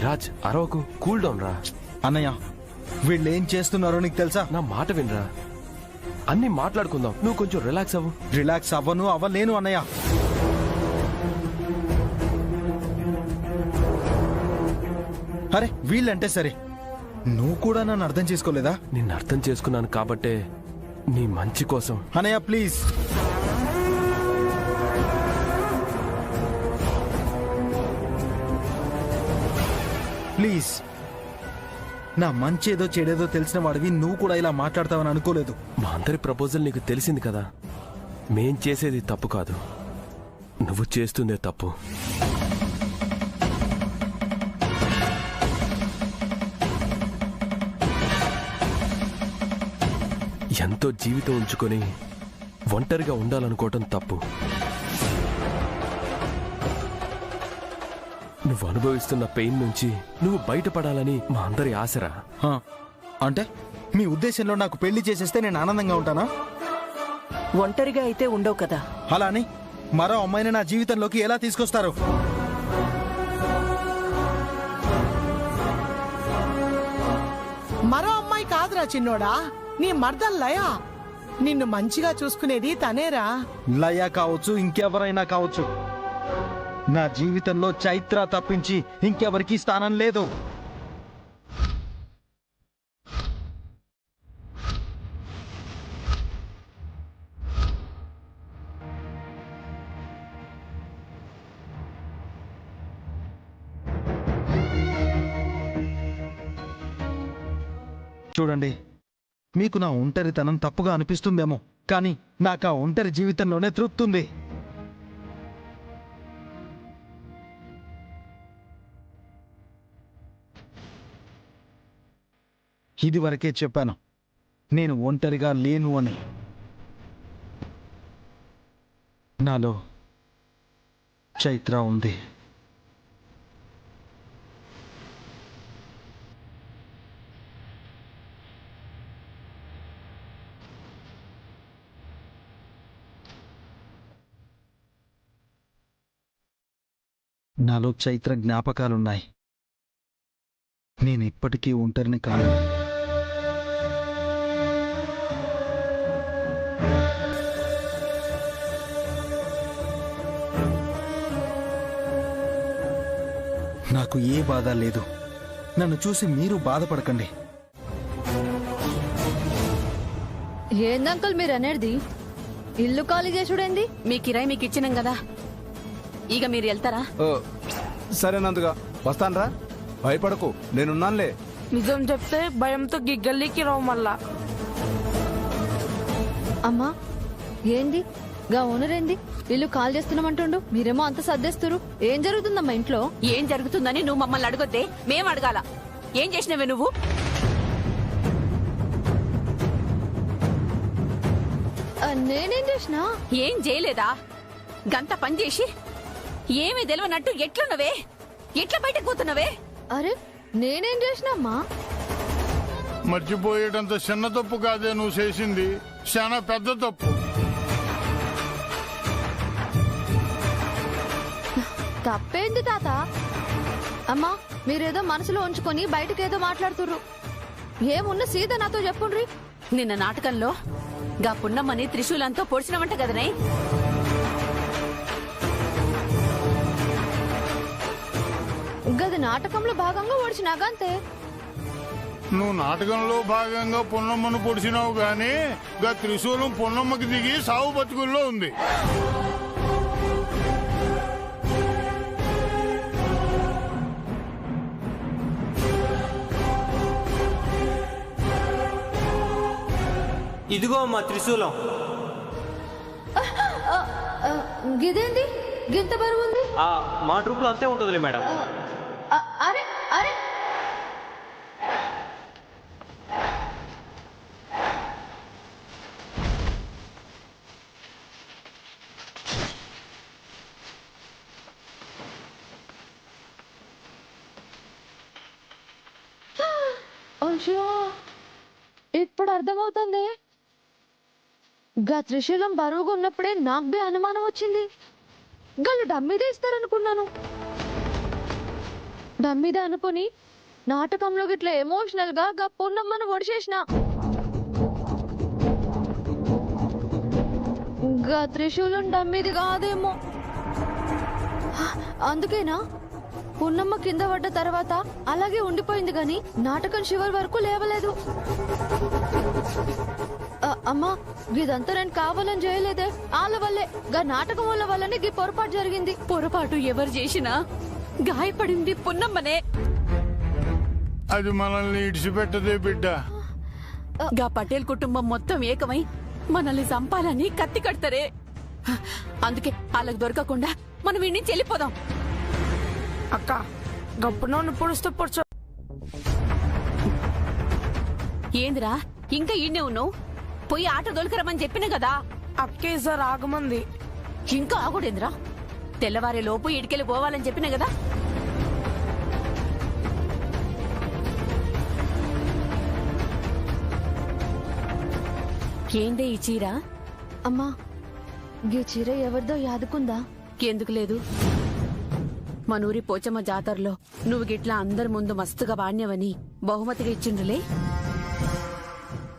విరాజ్ అరవకు, cool down రా. అన్నయ్య వీళ్ళు ఏం చేస్తున్నారో నీకు తెలుసా? నా మాట వినరా, అన్ని మాట్లాడుకుందాం. నువ్వు కొంచెం రిలాక్స్ అవ్వు. రిలాక్స్ అవ్వలేను అన్నయ్య. అరే వీళ్ళంటే సరే, నువ్వు కూడా నన్ను అర్థం చేసుకోలేదా? నిన్ను అర్థం చేసుకున్నాను కాబట్టే నీ మంచి కోసం. అన్నయ్య ప్లీజ్. ప్లీజ్, నా మంచేదో చెడేదో తెలిసిన వాడివి నువ్వు కూడా ఇలా మాట్లాడతావని అనుకోలేదు. మా అందరి ప్రపోజల్ నీకు తెలిసింది కదా. మేం చేసేది తప్పు కాదు, నువ్వు చేస్తుందే తప్పు. ఎంతో జీవితం ఉంచుకొని ఒంటరిగా ఉండాలనుకోవటం తప్పు. నువ్వు అనుభవిస్తున్న పెయిన్ నుంచి నువ్వు బయటపడాలని మా అందరి ఆశరా. అంటే మీ ఉద్దేశంలో నాకు పెళ్లి చేసేస్తే నేను ఆనందంగా ఉంటానా? ఒంటరిగా అయితే ఉండవు కదా. అలా అని మరో అమ్మాయిని నా జీవితంలోకి ఎలా తీసుకొస్తారు? మరో అమ్మాయి కాదురా చిన్నోడా, నీ మర్దం లయ. నిన్ను మంచిగా చూసుకునేది తనేరా. లయ కావచ్చు, ఇంకెవరైనా కావచ్చు. నా జీవితంలో చైత్ర తప్పించి ఇంకెవరికి స్థానం లేదు. చూడండి, మీకు నా ఒంటరితనం తప్పుగా అనిపిస్తుందేమో, కానీ నాకు ఆ ఒంటరి జీవితంలోనే తృప్తి ఉంది. ఇది వరకే చెప్పాను, నేను ఒంటరిగా లేను అని. నాలో చైత్ర ఉంది. నాలో చైత్ర జ్ఞాపకాలున్నాయి. నేను ఇప్పటికీ ఒంటరిని కాను. నాకు ఏ బాధ లేదు. నన్ను చూసి మీరు బాధపడకండి. ఏందంకల్ మీరు అనేది? ఇల్లు ఖాళీ చేసుడేంది? మీ కిరాయి మీకు ఇచ్చినాం కదా, ఇక మీరు వెళ్తారా? సరేనందుగా వస్తానరా, భయపడకు, నేనున్నానులే. నిజం చెప్తే భయంతో గిగ్గల్లికి రావు మళ్ళా. అమ్మా ఏంది గా ఓనర్ ఏంది ఇల్లు కాల్ చేస్తున్నామంటుండు, మీరేమో అంత సర్దేస్తురు. ఏం జరుగుతుందమ్మా ఇంట్లో? ఏం జరుగుతుందని నువ్వు మమ్మల్ని అడగొద్దే, మేం అడగాల. ఏం చేసినవే నువ్వు? నేనేం చేసినా? ఏం చేయలేదా? గంట పని చేసి ఏమీ తెలియనట్టు ఎట్లున్నవే? ఎట్లా బయటకు పోతున్నవే? అరే నేనేం చేసినమ్మా? మర్చిపోయేటంత చిన్న తప్పు కాదే నువ్వు చేసింది, చాలా పెద్ద తప్పు. తప్పేంది తాత? అమ్మా మీరేదో మనసులో ఉంచుకొని బయటకేదో మాట్లాడుతుర్రు. ఏమున్న సీత నాతో చెప్పుండ్రి. నిన్న నాటకంలో గా పున్నమ్మని త్రిశూలంతో పొడిచినవంట కదనే? గది నాటకంలో భాగంగా ఓడిచినాగా అంతే. నువ్వు నాటకంలో భాగంగా పున్నమ్మను పొడిచినావు గాని గా త్రిశూలం పున్నమ్మకి దిగి సావు బతుకుల్లో ఉంది. ఇదిగో అమ్మా త్రిశూలం. గిదేంది గింత బరువు ఉంది? మా ట్రూప్ లో అంతే ఉంటుందిలే మేడం. అరే అరే ఇప్పుడు అర్థమవుతుంది. గా త్రిశూలం బరువుగా ఉన్నప్పుడే నాకు బే అనుమానం వచ్చింది. గళ్ళు డమ్మీదే ఇస్తారనుకున్నాను. దమ్మిద అనుకుని నాటకంలో గిట్లా ఎమోషనల్ గా పొన్నమ్మను ఒడిచేసిన గా త్రిశూలం దమ్మిది కాదేమో. అందుకేనా పున్నమ్మ కింద పడ్డ తర్వాత అలాగే ఉండిపోయింది గాని నాటకం చివరి వరకు లేవలేదు. అమ్మా ఇదంతా నేను కావాలని చేయలేదే, వాళ్ళ వల్లే గా నాటకం వల్లనే గీ పొరపాటు జరిగింది. పొరపాటు ఎవరు చేసినా గాయపడింది పున్నమ్మనే. అది మనల్ని ఇడిచిపెట్టదే బిడ్డ. గా పటేల్ కుటుంబం మొత్తం ఏకమై మనల్ని చంపాలని కత్తి కడతారే. అందుకే వాళ్ళకి దొరకకుండా మనం వీడి నుంచి వెళ్ళిపోదాం. అక్క గప్పున పొడుస్తూ పొడుచు. ఏందిరా ఇంకా ఈడ్నే ఉన్నావు? పోయి ఆట దొలకరమని చెప్పిన కదా. అక్కే సార్ ఆగమంది. ఇంకా ఆగుడేంద్రా? తెల్లవారే లోపు ఇడికెళ్ళి పోవాలని చెప్పిన కదా. ఏందే ఈ చీర? అమ్మా గీ చీర ఎవరిదో యాదుకుందా? ఎందుకు లేదు? మనూరి పోచమ్మ జాతరలో నువ్వు గిట్లా అందరి ముందు మస్తుగా వాణ్యవని బహుమతిగా ఇచ్చిండ్రులే.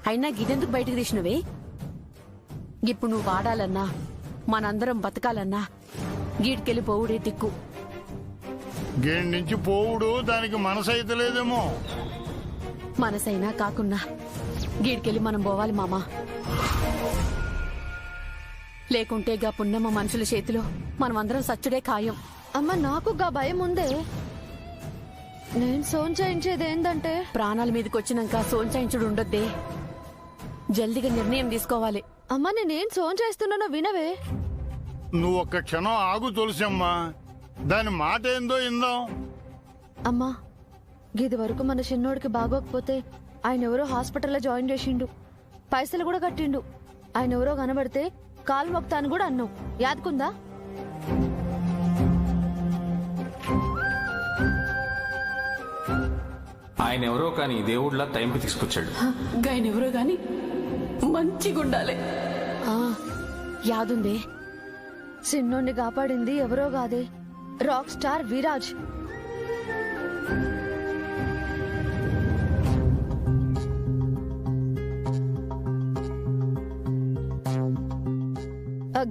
అయినా గిదెందుకు బయటకు తీసినవే? ఇప్పుడు నువ్వు వాడాలన్నా మనందరం బతకాలన్నా గీడికెళ్ళి పోవుడే దిక్కు. గేడి నుంచి పోవుడు దానికి మనసైతే లేదేమో. మనసైనా కాకున్నా గీడికెళ్ళి మనం పోవాలి మామా. లేకుంటే గా పున్నమ్మ మనుషుల చేతిలో మనమందరం సచ్చుడే ఖాయం. అమ్మ నాకు గా భయం ఉందే. నేను సోంచాయించేది ఏందంటే ప్రాణాల మీదకి వచ్చినాక సోంచాయించుడు ఉండొద్దే. జల్దిగా నిర్ణయం తీసుకోవాలి. అమ్మ నేనేం సోంచేస్తున్నానో వినవే. నువ్వు ఒక్క క్షణం ఆగు తులసమ్మా, దాని మాట ఏందో ఇందాం. అమ్మా గిది వరకు మన చిన్నోడికి బాగోకపోతే ఆయన ఎవరో హాస్పిటల్లో జాయిన్ చేసిండు, పైసలు కూడా కట్టిండు. ఆయన ఎవరో కనబడితే కాలు మొక్తాను కూడా అన్నావు, యాదుకుందా? ఆయన ఎవరో కానీ దేవుడిలా టైంకి తీసుకొచ్చాడు. గాయనెవరో గాని మంచిగుండాలి. యాదుందే? చిన్నోడిని కాపాడింది ఎవరో కాదే, రాక్ స్టార్ విరాజ్.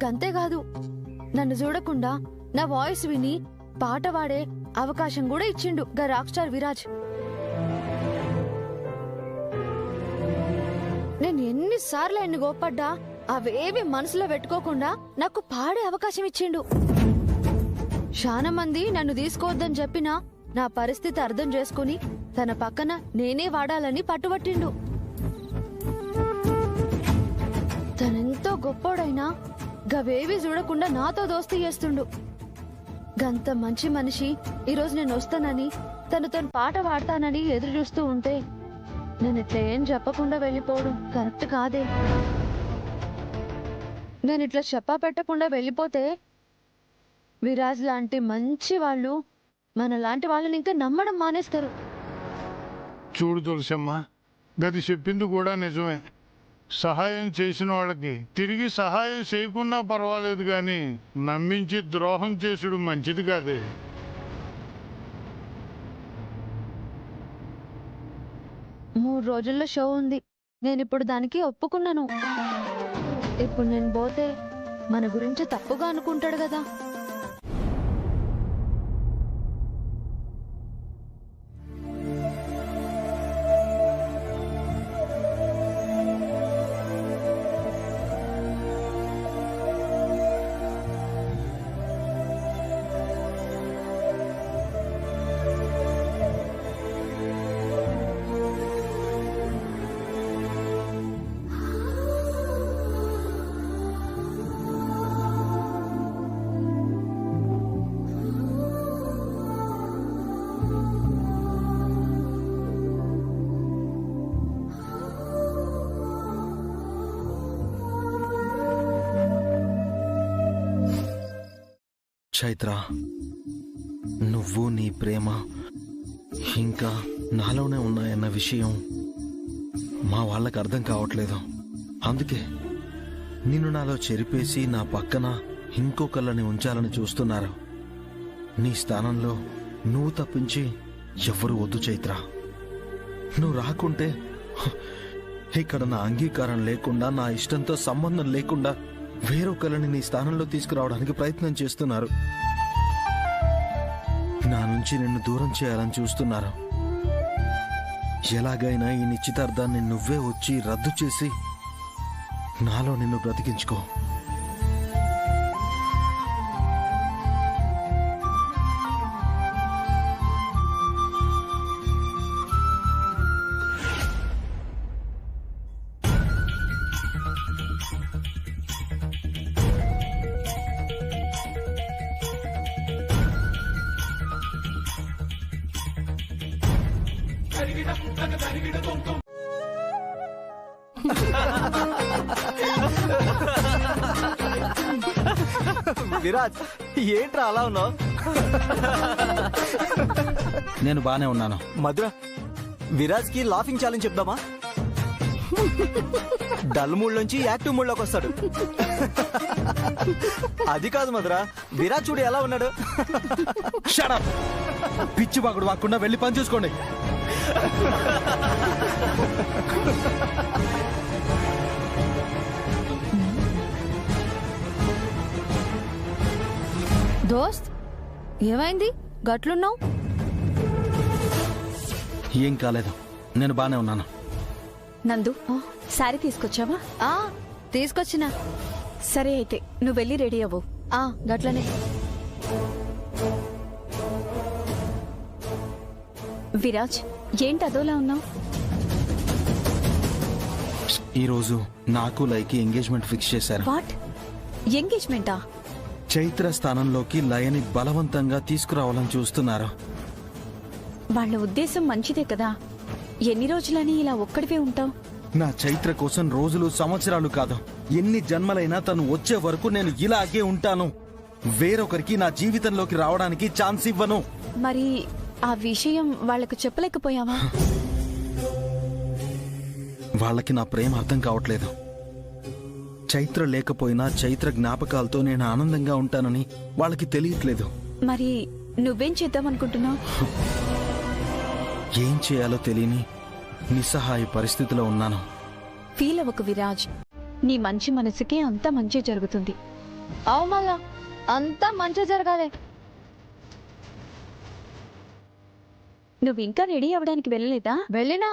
గంతే కాదు, నన్ను చూడకుండా నా వాయిస్ విని పాట పాడే అవకాశం కూడా ఇచ్చిండు గా రాక్ స్టార్ విరాజ్. నేను ఎన్నిసార్లు ఆయన్ని గోపడ్డా అవేవి మనసులో పెట్టుకోకుండా నాకు పాడే అవకాశం ఇచ్చిండు. చాలా మంది నన్ను తీసుకోవద్దని చెప్పినా నా పరిస్థితి అర్థం చేసుకుని తన పక్కన నేనే వాడాలని పట్టుబట్టిండు. తనెంతో గొప్పోడైనా గవేవి చూడకుండా నాతో దోస్తీ చేస్తుండు. గంత మంచి మనిషి ఈరోజు నేను వస్తానని తను పాట పాడతానని ఎదురు చూస్తూ ఉంటే నేను ఇట్లా ఏం చెప్పకుండా వెళ్ళిపోవడం కరెక్ట్ కాదే. నేను ఇట్లా చెప్పా పెట్టకుండా వెళ్ళిపోతే విరాజ్ లాంటి మంచి వాళ్ళు మన లాంటి వాళ్ళని ఇంకా నమ్మడం మానేస్తారు. చూడు తులసమ్మా, గది చెప్పింది కూడా నిజమే. సహాయం చేసిన వాళ్ళకి తిరిగి సహాయం చేయకున్నా పర్వాలేదు కానీ నమ్మించి ద్రోహం చేసుడు మంచిది కాదే. 3 రోజుల్లో షో ఉంది, నేను ఇప్పుడు దానికి ఒప్పుకున్నాను. ఇప్పుడు నేను పోతే మన గురించి తప్పుగా అనుకుంటాడు కదా. చైత్ర, నువ్వు నీ ప్రేమ ఇంకా నాలోనే ఉన్నాయన్న విషయం మా వాళ్ళకి అర్థం కావట్లేదు. అందుకే నిన్ను నాలో చెరిపేసి నా పక్కన ఇంకొకళ్ళని ఉంచాలని చూస్తున్నారు. నీ స్థానంలో నువ్వు తప్పించి ఎవరు వద్దు చైత్ర. నువ్వు రాకుంటే ఇక్కడ నా అంగీకారం లేకుండా, నా ఇష్టంతో సంబంధం లేకుండా వేరొకరిని నీ స్థానంలో తీసుకురావడానికి ప్రయత్నం చేస్తున్నారు. నా నుంచి నిన్ను దూరం చేయాలని చూస్తున్నారు. ఎలాగైనా ఈ నిశ్చితార్థాన్ని నువ్వే వచ్చి రద్దు చేసి నాలో నిన్ను బ్రతికించుకో. విరాజ్ ఏంట్రా అలా ఉన్నావు? నేను బానే ఉన్నాను. మధుర, విరాజ్ కి లాఫింగ్ ఛాలెంజ్ చెప్దామా? డల్ మూడ్ నుంచి యాక్టివ్ మూడ్ లోకి వస్తాడు. అది కాదు మధుర, విరాజ్ చూడు ఎలా ఉన్నాడు. Shut up! పిచ్చి బాగుడు వాకుండా వెళ్ళి పని చూసుకోండి. దోస్త్ ఏమైంది గట్లున్నావు? ఏం కాలేదు, నేను బానే ఉన్నాను. నందు శారీ తీసుకొచ్చావా? తీసుకొచ్చినా. సరే అయితే నువ్వు వెళ్ళి రెడీ అవ్వు. గట్లనే. విరాజ్ ఏంటి అదోలా ఉన్నావు? ఈరోజు నాకు లయకి ఎంగేజ్మెంట్ ఫిక్స్ చేశారు. వాట్? ఎంగేజ్మెంటా? చైత్ర స్థానంలోకి లయని బలవంతంగా తీసుకురావాలని చూస్తున్నారు. వాళ్ళ ఉద్దేశం మంచిదే కదా. ఎన్ని రోజులని ఇలా ఒక్కడివే ఉంటావు? నా చైత్ర కోసం రోజులు సంవత్సరాలు కాదు, ఎన్ని జన్మలైనా తను వచ్చే వరకు నేను ఇలాగే ఉంటాను. వేరొకరికి నా జీవితంలోకి రావడానికి ఛాన్స్ ఇవ్వను. మరి ఆ విషయం వాళ్లకు చెప్పలేకపోయావా? వాళ్ళకి నా ప్రేమ అర్థం కావట్లేదు. చైత్ర లేకపోయినా చైత్ర జ్ఞాపకాలతో నేను ఆనందంగా ఉంటానని వాళ్ళకి తెలియట్లేదు. మరి నువ్వేం చేద్దామనుకుంటున్నావు? ఏం చేయాలో తెలియని నిస్సహాయ పరిస్థితిలో ఉన్నాను. ఫీల్ అవ్వకు విరాజ్, నీ మంచి మనసుకి అంతా మంచి జరుగుతుంది. అవు మళ్ళా అంతా మంచి జరగాలి. నువ్వు ఇంకా రెడీ అవ్వడానికి వెళ్ళలేదా? వెళ్ళినా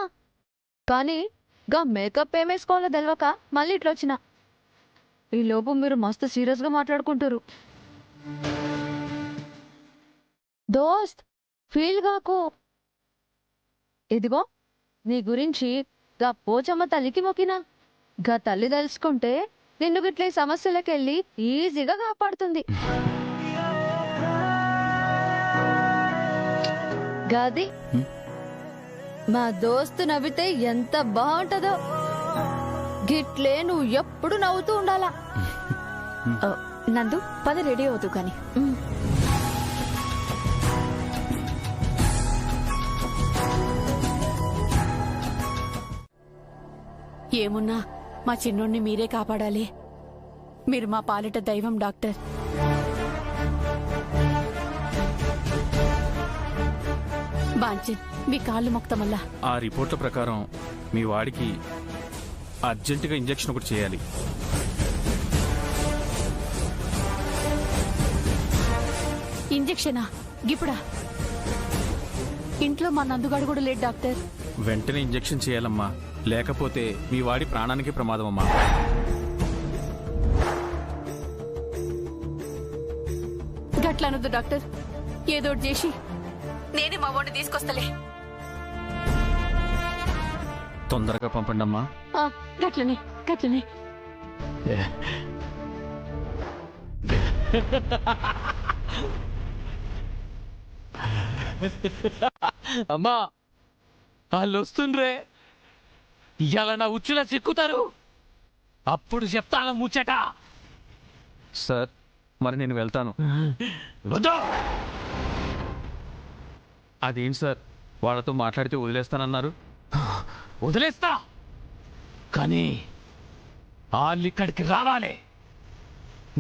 కానీ గా మేకప్ ఏమేసుకోవాలో తెలవక మళ్ళీ ఇట్లా వచ్చిన. ఈ లోపు మీరు మస్తు సీరియస్ గా మాట్లాడుకుంటారు. దోస్త్ ఫీల్ కాకు. ఇదిగో నీ గురించి గా పోచమ్మ తల్లికి మొక్కినా. గా తల్లి తెలుసుకుంటే నిన్ను గిట్ల ఈ సమస్యలకెళ్ళి ఈజీగా కాపాడుతుంది. గది మా దోస్తు నవ్వితే ఎంత బాగుంటదో. గిట్లే నువ్వు ఎప్పుడు నవ్వుతూ ఉండాలా. నందు పద రెడీ అవుతూ కానీ. ఏమున్నా మా చిన్నోడిని మీరే కాపాడాలి. మీరు మా పాలిట దైవం డాక్టర్. బాంచన్ మీ కాళ్ళు మొక్తమల్లా. ఆ రిపోర్ట్ల ప్రకారం మీ వాడికి అర్జెంటుగా ఇంజెక్షన్ ఒకటి చేయాలి. ఇంజెక్షనా? గిప్పుడా? ఇంట్లో మా నందుగాడు కూడా లేడు డాక్టర్. వెంటనే ఇంజెక్షన్ చేయాలమ్మా, లేకపోతే మీ వాడి ప్రాణానికి ప్రమాదం అమ్మా. గట్లనొద్దు డాక్టర్, ఏదోటి చేసి నేనే మా వాడిని తీసుకొస్తలే. తొందరగా పంపండి అమ్మా. గట్లనే గట్లనే. అమ్మా వాళ్ళు వస్తుండ్రే, ఇవాళ నా ఉచ్చులా చిక్కుతారు. అప్పుడు చెప్తాను ముచ్చట. సార్ మరి నేను వెళ్తాను. వద్దు. అదేంటి సార్, వాళ్ళతో మాట్లాడితే వదిలేస్తానన్నారు. వదిలేస్తా, కానీ వాళ్ళు ఇక్కడికి రావాలి,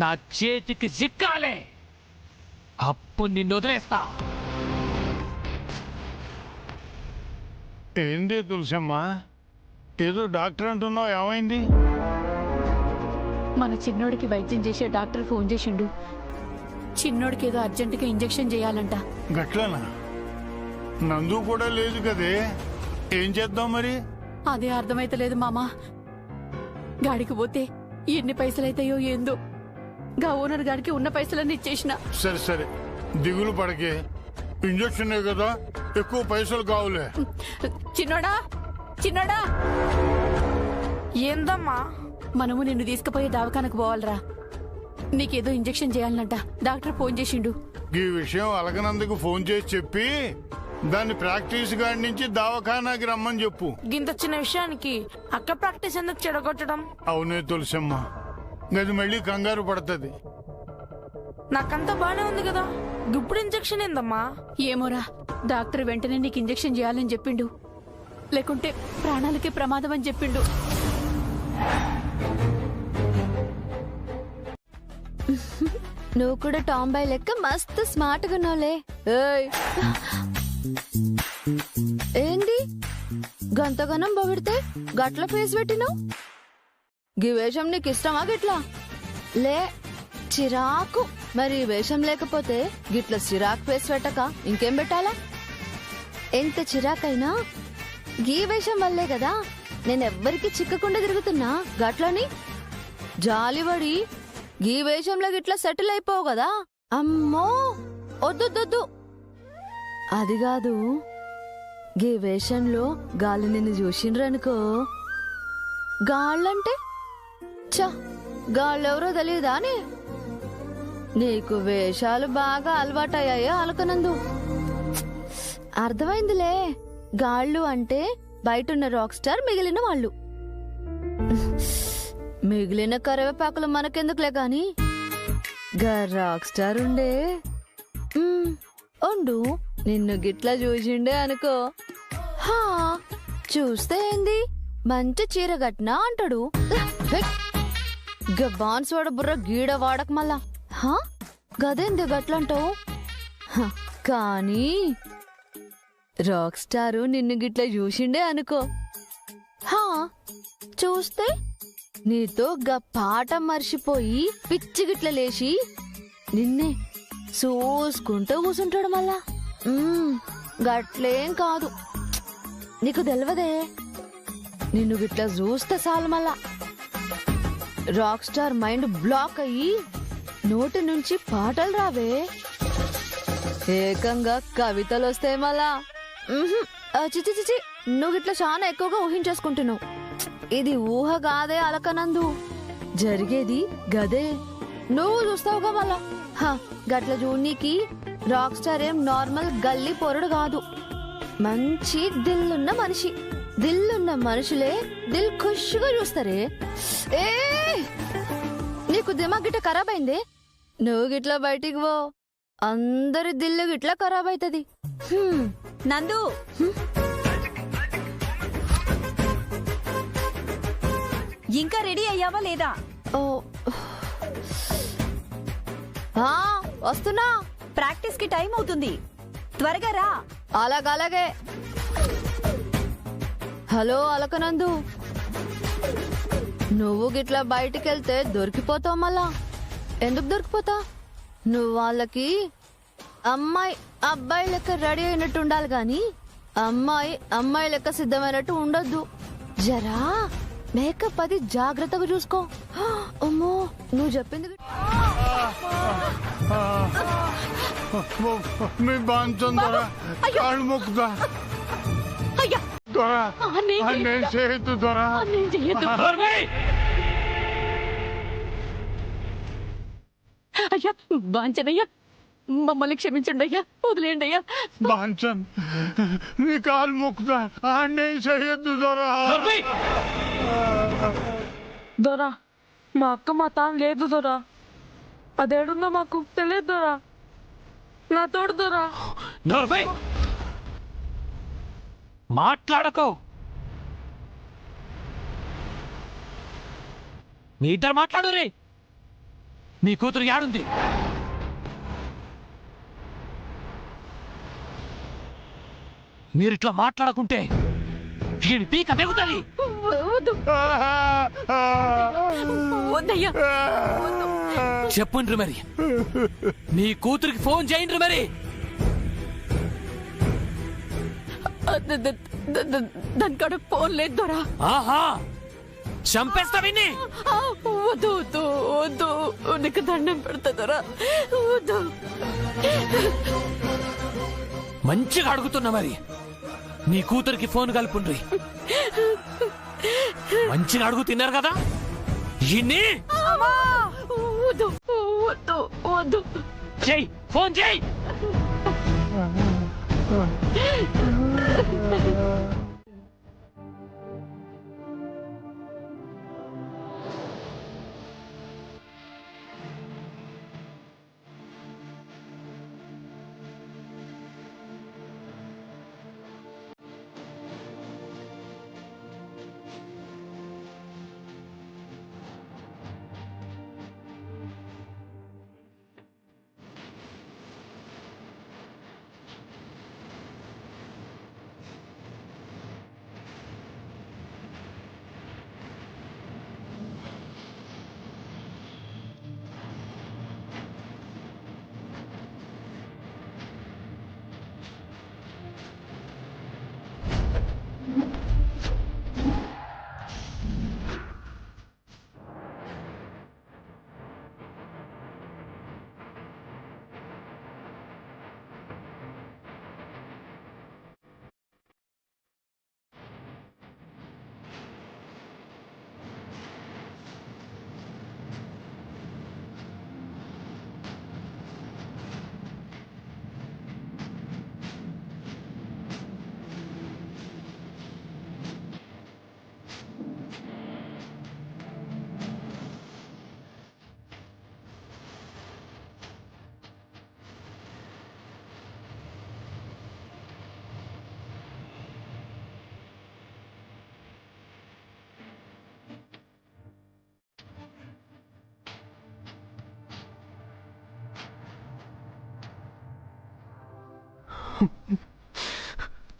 నా చేతికి చిక్కాలి. అప్పుడు నిన్ను వదిలేస్తా. ఏంది తులసమ్మ, ఏదో డాక్టర్ అంటున్నావు, ఏమైంది? మన చిన్నోడికి వైద్యం చేసే డాక్టర్ ఫోన్ చేసిండు. చిన్నోడికి ఏదో అర్జెంటుగా ఇంజెక్షన్ చేయాలంట. గట్లనా? నందు కూడా లేదు కదే, ఏం చేద్దాం మరి? అదే అర్థమైతలేదు మామా. గాడికి పోతే ఎన్ని పైసలైతాయో ఏందో. గా ఓనర్ గాడికి ఉన్న పైసలన్నీ ఇచ్చేసిన. సరే సరే, దిగులు పడకే, ఇంజక్షన్ కదా, ఎక్కువ పైసలు కావులే. చిన్నోడా, చిన్నోడా, ఏందమ్మా? మనము నిన్ను తీసుకుపోయే దవాఖానకు పోవాలరా. నీకేదో ఇంజెక్షన్ చేయాలనంట, డాక్టర్ ఫోన్ చేసిండు. ఈ విషయం అలగనందుకు ఫోన్ చేసి చెప్పి దాన్ని ప్రాక్టీస్ గాడి నుంచి దవాఖానాకి రమ్మని చెప్పు. గింత చిన్న విషయానికి అక్క ప్రాక్టీస్ ఎందుకు చెడగొట్టడం? అవునే తులసమ్మ, గది మళ్ళీ కంగారు పడుతుంది. నాకంతా బానే ఉంది కదా, ఇప్పుడు ఇంజెక్షన్ ఏందమ్మా? ఏమోరా, డాక్టర్ వెంటనే నీకు ఇంజెక్షన్ చేయాలని చెప్పిండు, లేకుంటే ప్రాణాలకి ప్రమాదం అని చెప్పిండు. నువ్వు కూడా టాంబాయ్ లెక్క మస్తు స్మార్ట్ గా ఉన్నావులే. ఏయ్, ఏంది గంతగనం పొగిడితే గట్ల ఫేస్ పెట్టినావు? గీ వేషం నీకు ఇష్టమా గిట్లా? లే, చిరాకు. మరి ఈ వేషం లేకపోతే గిట్ల చిరాకు ఫేస్ పెట్టక ఇంకేం పెట్టాలా? ఎంత చిరాకైనా గీ వేషం వల్లే కదా నేనెవ్వరికి చిక్కకుండా తిరుగుతున్నా. గట్లని జాలిపడి గీ వేషంలో గిట్లా సెటిల్ అయిపోవు కదా. అమ్మో, వద్దొద్దొద్దు. అది కాదు, గీ వేషంలో గాలి నిన్ను చూసిండ్రనుకో. గాళ్ళంటే చ గాళ్ళెవరో తెలియదా? నీకు వేషాలు బాగా అలవాటయ్యాయో అలకనందు. అర్థమైందిలే, గాళ్ళు అంటే బయటున్న రాక్ స్టార్ మిగిలిన వాళ్ళు. మిగిలిన కరివేపాకులు మనకెందుకులే గాని గా రాక్ స్టార్ ఉండే ఉండు నిన్ను గిట్లా చూసిండే అనుకో. హా, చూస్తే ఏంది మంచి చీర గట్నా అంటాడు. గబాన్స్ వాడ బుర్ర గీడ వాడక మళ్ళా. హా, గదేంది గట్లంటావు? కానీ రాక్ స్టారు నిన్ను గిట్లా చూసిండే అనుకో. హా, చూస్తే నీతో గా పాట మర్చిపోయి పిచ్చి గిట్ల లేచి నిన్నే చూసుకుంటూ కూసుంటాడు మళ్ళా. గట్లేం కాదు, నీకు తెలవదే. నిన్ను గిట్లా చూస్తే చాలు మళ్ళా రాక్ స్టార్ మైండ్ బ్లాక్ అయ్యి నోటి నుంచి పాటలు రావే, ఏకంగా కవితలు వస్తాయి మళ్ళా. చిచి చిచి, నువ్వు గిట్లా చాలా ఎక్కువగా ఊహించేసుకుంటున్నావు. ఇది ఊహ కాదే అలకనందు, జరిగేది గదే. నువ్వు చూస్తావుగా మళ్ళా. గట్ల చూడనీకి రాక్ స్టార్ ఏం నార్మల్ గల్లీ పొరడు కాదు, మంచి దిల్లున్న మనిషి. దిల్లున్న మనుషులే దిల్ ఖుష్గా చూస్తారే. ఏ నీకు దిమాగ్ గిట్ల ఖరాబ్ అయిందే? నువ్వు గిట్లా బయటికి పో, అందరి దిల్లు గిట్లా ఖరాబ్ అవుతుంది. నందు, ఇంకా రెడీ అయ్యావా లేదా? ఓ, వస్తున్నా. ప్రాక్టీస్ కి టైం అవుతుంది, త్వరగా రా. అలాగే. హలో అలకనందు, నువ్వు గిట్లా బయటికెళ్తే దొరికిపోతావు మళ్ళా. ఎందుకు దొరికిపోతా? నువ్వు వాళ్ళకి అమ్మాయి అబ్బాయి లెక్క రెడీ అయినట్టు ఉండాలి గాని అమ్మాయి లెక్క సిద్ధమైనట్టు ఉండొద్దు. జరా మేకప్ అది జాగ్రత్తగా చూసుకో. అమ్మో, నువ్వు చెప్పింది మీ బాంచం దొర, కాళ్ళు మొక్కుతా దొర, నేను చేయొద్దు దొర. అయ్యా బాంచనయ్యా, మమ్మల్ని క్షమించండి అయ్యా, వదిలేయండి అయ్యా. బాంచన్, నీ కాలు మొక్కుతా, నేను చేయొద్దు దొర. దొరా, మా అక్క మా తాను లేదు దొరా, అదేడుందో మాకు తెలియదు దొరా. నా తోడు దొరా. మాట్లాడకో. మీ ఇద్దరు మాట్లాడు రే. మీ కూతురు యాడుంది? మీరిట్లా మాట్లాడకుంటే వీడి పీక తెగుతుంది. వద్దు. వద్దయ్యా. చెప్పుండ్రు మరి, నీ కూతురికి ఫోన్ చేయండ్రు మరి. దాని కాడ ఫోన్ లేదు దొరా. ఆహా, చంపేస్తా విన్ని. వద్దు వద్దు వద్దు, నీకు దండం పెడతా దొరా, వద్దు. మంచిగా అడుగుతున్నా మరి, నీ కూతురికి ఫోన్ కలుపుండ్రి. మంచిగా అడుగు తిన్నారు కదా ఇన్ని. వద్దు వద్దు వద్దు. చెయ్యి, ఫోన్ చెయ్యి.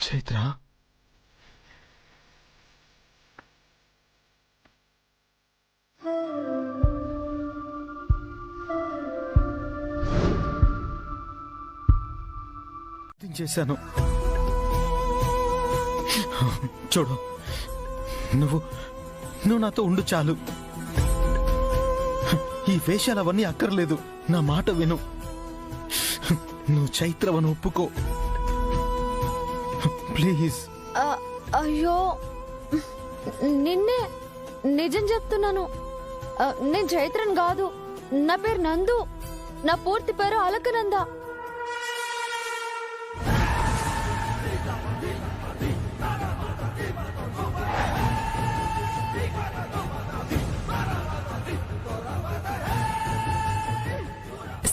చైత్ర, చేశాను. చూడు, నువ్వు నాతో ఉండు చాలు. ఈ వేషాలు అవన్నీ అక్కర్లేదు. నా మాట విను. నువ్వు చైత్రవను ఒప్పుకో ప్లీజ్. అయ్యో, నిన్నే నిజం చెప్తున్నాను. నేను చైత్రన్ కాదు. నా పేరు నందు. నా పూర్తి పేరు అలకనంద.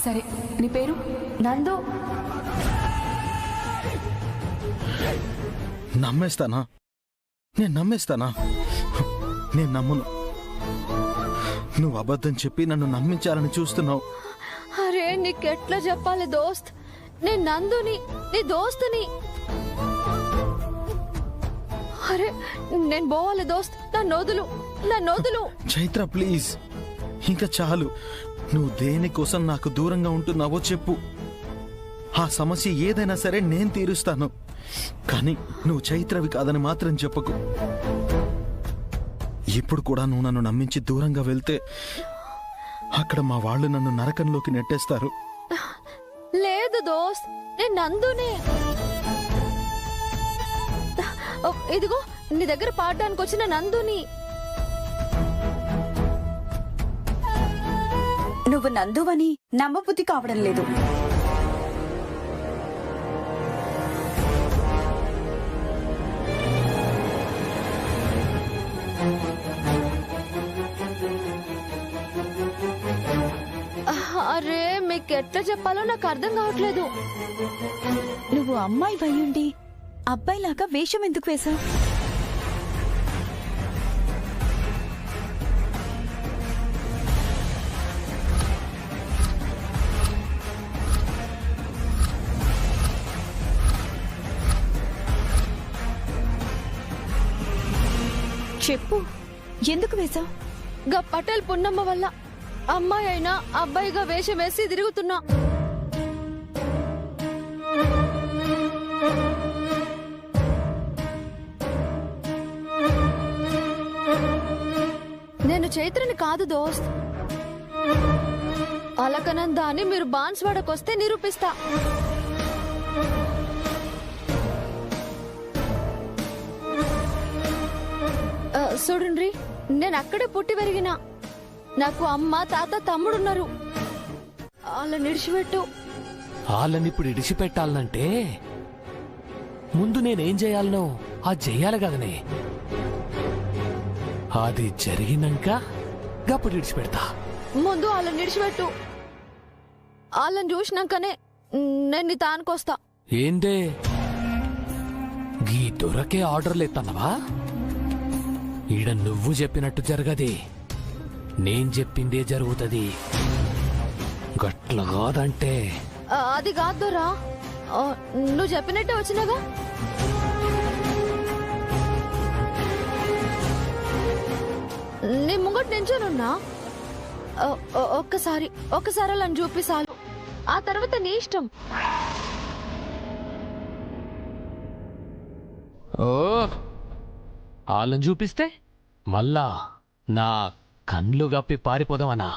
సరే, నీ పేరు? నందు. నమ్మేస్తానా? నేను నమ్మేస్తానా? నేను నమ్మను. నువ్వు అబద్ధం చెప్పి నన్ను నమ్మించాలని చూస్తున్నావు. అరే, నీకెట్లా చెప్పాలి దోస్త్? నేను నందుని, నీ దోస్తుని. అరే, నేను పోవాలి దోస్త్. నా నోదులు. చైత్ర ప్లీజ్, ఇంకా చాలు. నువ్వు దేనికోసం నాకు దూరంగా ఉంటున్నావో చెప్పు. ఆ సమస్య ఏదైనా సరే నేను తీరుస్తాను. కానీ నువ్వు చైత్రవి కాదని మాత్రం చెప్పకు. ఇప్పుడు కూడా నువ్వు నన్ను నమ్మించి దూరంగా వెళ్తే అక్కడ మా వాళ్ళు నన్ను నరకంలోకి నెట్టేస్తారు. లేదు దోస్త్, నేను నందునే. ఇదిగో నీ దగ్గర పాడడానికి వచ్చిన నందుని. నువ్వు నందువని నమ్మబుద్ధి కావడం లేదు. అరే, మీకు ఎట్లా చెప్పాలో నాకు అర్థం కావట్లేదు. నువ్వు అమ్మాయి వయ్యుండి అబ్బాయిలాగా వేషం ఎందుకు వేశావు? చెప్పు, ఎందుకు వేశావు? గా పటేల్ పున్నమ్మ వల్ల అమ్మాయి అయినా అబ్బాయిగా వేషం వేసి తిరుగుతున్నా. నేను చైత్రని కాదు దోస్త్. అలకనంద అని మీరు బాన్స్వాడకొస్తే నిరూపిస్తా. చూడండి, నేను అక్కడే పుట్టి పెరిగినా. నాకు అమ్మ, తాత, తమ్ముడున్నారు. వాళ్ళని నిడిచిపెట్టు. వాళ్ళనిప్పుడు ఇడిచిపెట్టాలనంటే ముందు నేనేం చేయాలనో అది చెయ్యాలి కదనే. అది జరిగినాక గప్పుడు ఇడిచిపెడతా. ముందు వాళ్ళని నిడిచిపెట్టు. వాళ్ళని చూసినాకనే నేను నీ తానుకొస్తా. ఏందే గీ దొరకే ఆర్డర్లు ఎత్తన్నవా? ఈడ నువ్వు చెప్పినట్టు జరగది, నేను చెప్పిందే జరుగుతుంది. గట్ల కాదంటే అది కాదురా, నువ్వు చెప్పినట్టే వచ్చినాగా. నీ ముంగట్ నించోనున్నా. ఒక్కసారి అలా చూపిస్తాను, ఆ తర్వాత నీ ఇష్టం. ఓ వాళ్ళని చూపిస్తే మళ్ళా నా కండ్లు గప్పి పారిపోదామనా?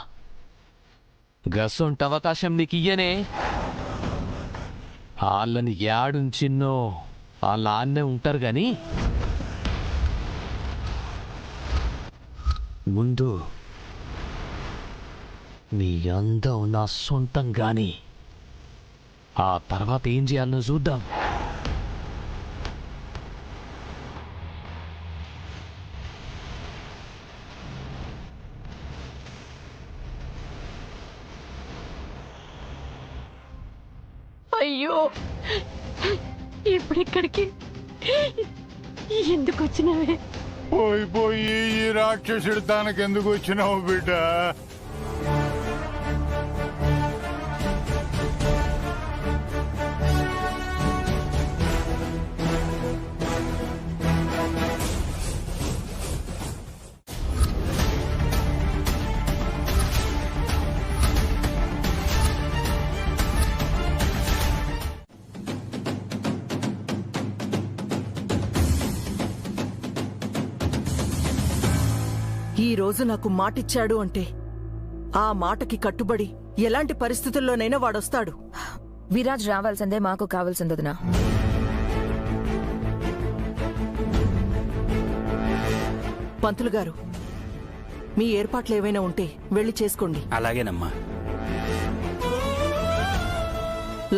గసొంటి అవకాశం నీకు ఇయ్యనే. వాళ్ళని యాడుంచిన్నో వాళ్ళ ఆన్నే ఉంటారు గాని ముందు నీ అందం నా సొంతం గాని ఆ తర్వాత ఏం చేయాలనో చూద్దాం. అయ్యో, ఇప్పుడు ఇక్కడికి ఎందుకు వచ్చినవే? పోయి ఈ రాక్షసుడు తనకెందుకు వచ్చినావు బిడ్డ? ఈ రోజు నాకు మాటిచ్చాడు అంటే ఆ మాటకి కట్టుబడి ఎలాంటి పరిస్థితుల్లోనైనా వాడొస్తాడు. విరాజ్ రావాల్సిందే, మాకు కావాల్సిందదినా. పంతులు గారు, మీ ఏర్పాట్లు ఏవైనా ఉంటే వెళ్లి చేసుకోండి. అలాగేనమ్మా.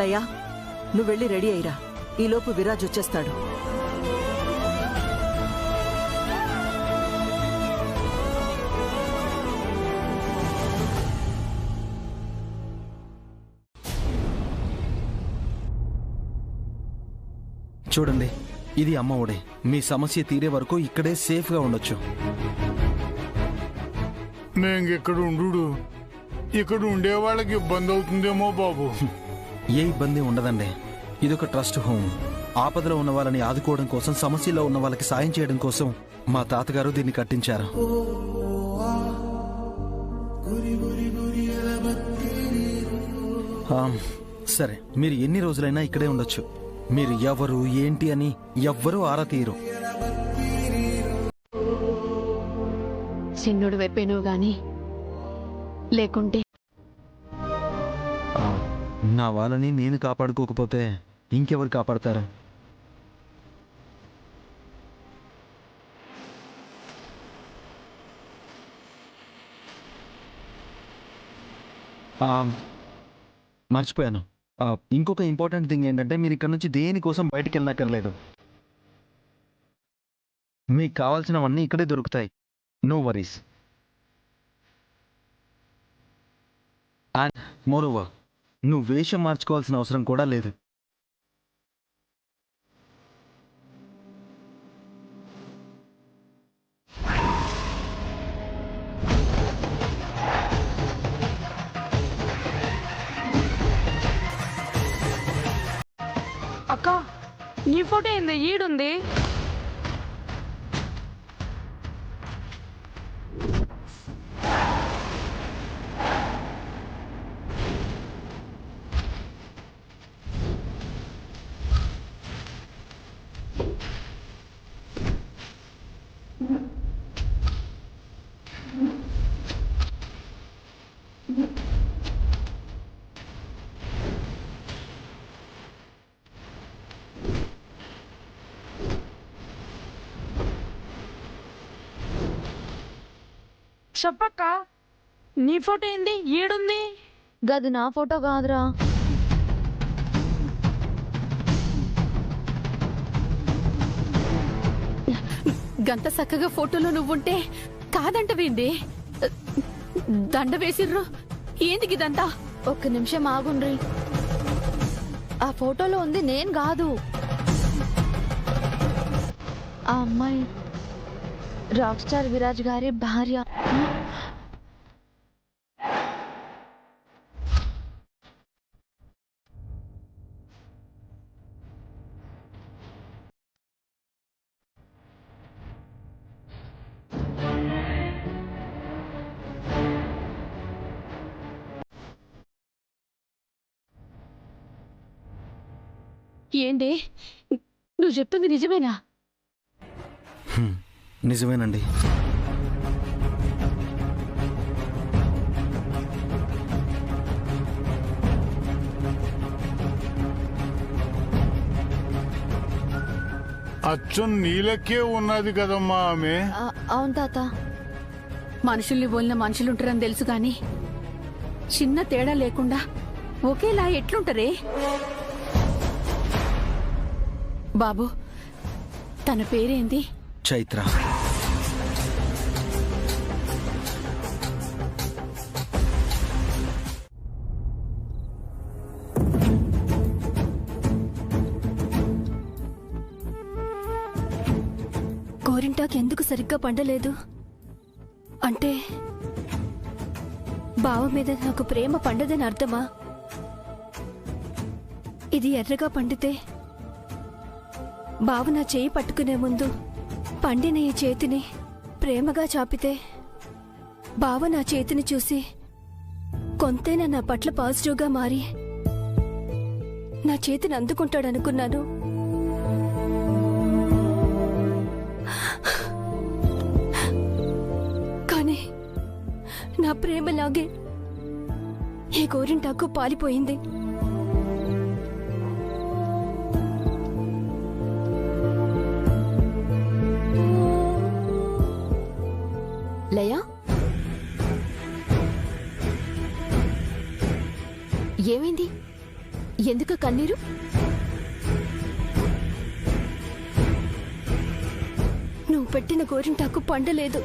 లయా, నువ్వు వెళ్ళి రెడీ అయ్యిరా. ఈలోపు విరాజ్ వచ్చేస్తాడు. చూడండి, ఇది అమ్మ ఒడే. మీ సమస్య తీరే వరకు ఇక్కడే సేఫ్గా ఉండొచ్చు. మేంగిక్కడ ఉండు, ఇక్కడ ఉండే వాళ్ళకి ఇబ్బంది అవుతుందేమో బాబు. ఏ ఇబ్బంది ఉండదండి. ఇదొక ట్రస్ట్ హోమ్. ఆపదలో ఉన్న వాళ్ళని ఆదుకోవడం కోసం, సమస్యలో ఉన్న వాళ్ళకి సాయం చేయడం కోసం మా తాతగారు దీన్ని కట్టించారు. సరే, మీరు ఎన్ని రోజులైనా ఇక్కడే ఉండొచ్చు. మీరు ఎవరు ఏంటి అని ఎవ్వరూ ఆరా తీయరు. చిన్నుడు వైపోయినవు గాని లేకుంటే నా వాళ్ళని నేను కాపాడుకోకపోతే ఇంకెవరు కాపాడతారు? మర్చిపోయాను. ఇంకొక ఇంపార్టెంట్ థింగ్ ఏంటంటే, మీరు ఇక్కడ నుంచి దేనికోసం బయటికి వెళ్ళనక్కర్లేదు. మీకు కావాల్సినవన్నీ ఇక్కడే దొరుకుతాయి. No worries. And moreover, నువ్వు వేషం మార్చుకోవాల్సిన అవసరం కూడా లేదు. అక్క, నీ ఫోటో ఏంది ఈడుంది? చెప్పక్క నీ ఫోటో ఏంది ఏడుంది? గది నా ఫోటో కాదురా. గంత చక్కగా ఫోటోలో నువ్వుంటే కాదంటవేంది? దండ వేసిర్రు ఏంది ఇదంతా? ఒక్క నిమిషం ఆగుండ్రి. ఆ ఫోటోలో ఉంది నేను కాదు. ఆ అమ్మాయి రాక్ స్టార్ విరాజ్ గారి భార్య. ఏంది నువ్వు చెప్తుంది నిజమేనా? నిజమేనండి. అచ్చం నీలకే ఉన్నది కదమ్మా ఆమె. అవును తాత. మనుషుల్ని పోలిన మనుషులుంటారని తెలుసు గాని చిన్న తేడా లేకుండా ఒకేలా ఎట్లుంటారే? బాబు తన పేరేంది? చైత్ర. గోరింటాకు ఎందుకు సరిగ్గా పండలేదు? అంటే బావ మీద నాకు ప్రేమ పండదని అర్థమా? ఇది ఎర్రగా పండితే బావ నా చేయి పట్టుకునే ముందు పండిన ఈ చేతిని ప్రేమగా చాపితే బావ నా చేతిని చూసి కొంతైనా నా పట్ల పాజిటివ్గా మారి నా చేతిని అందుకుంటాడనుకున్నాను. కానీ నా ప్రేమలాగే ఈ గోరింటాకు పాలిపోయింది. లయ, ఏమైంది? ఎందుకు కన్నీరు? నువ్వు పెట్టిన గోరింటాకు పండలేదు.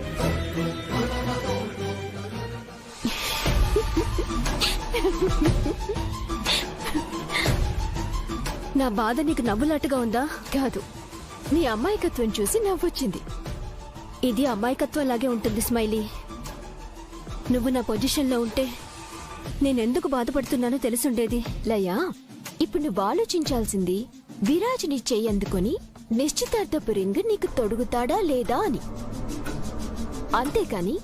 నా బాధ నీకు నవ్వులాటగా ఉందా? కాదు, నీ అమాయకత్వం చూసి నవ్వొచ్చింది. ఇది అమాయకత్వం లాగే ఉంటుంది స్మైలీ. నువ్వు నా పొజిషన్లో ఉంటే నేనెందుకు బాధపడుతున్నానో తెలుసుండేది. లయా, ఇప్పుడు నువ్వు ఆలోచించాల్సింది విరాజ్ నీ చెయ్యందుకొని నిశ్చితార్థపు రింగ్ నీకు తొడుగుతాడా లేదా అని. అంతేకాని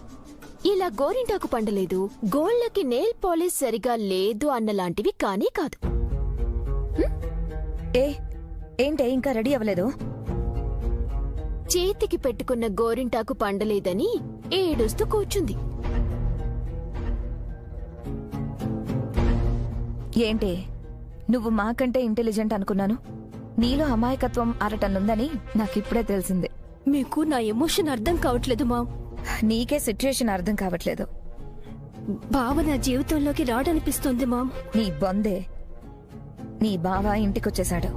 ఇలా గోరింటాకు పండలేదు, గోళ్లకి నెయిల్ పాలిష్ సరిగా లేదు అన్నలాంటివి కానీ కాదు. ఏంటే ఇంకా రెడీ అవ్వలేదు? చేతికి పెట్టుకున్న గోరింటాకు పండలేదని ఏడుస్తూ కూర్చుంది. ఏంటే నువ్వు మాకంటే ఇంటెలిజెంట్ అనుకున్నాను. నీలో అమాయకత్వం అరటన్నుందని నాకిప్పుడే తెలిసింది. మీకు నా ఎమోషన్ అర్థం కావట్లేదు మా. నీకే సిచ్యుయేషన్ అర్థం కావట్లేదు. బావ నా జీవితంలోకి రాడనిపిస్తుంది మామ్. నీ బొందే. నీ బావ ఇంటికొచ్చేశాడు.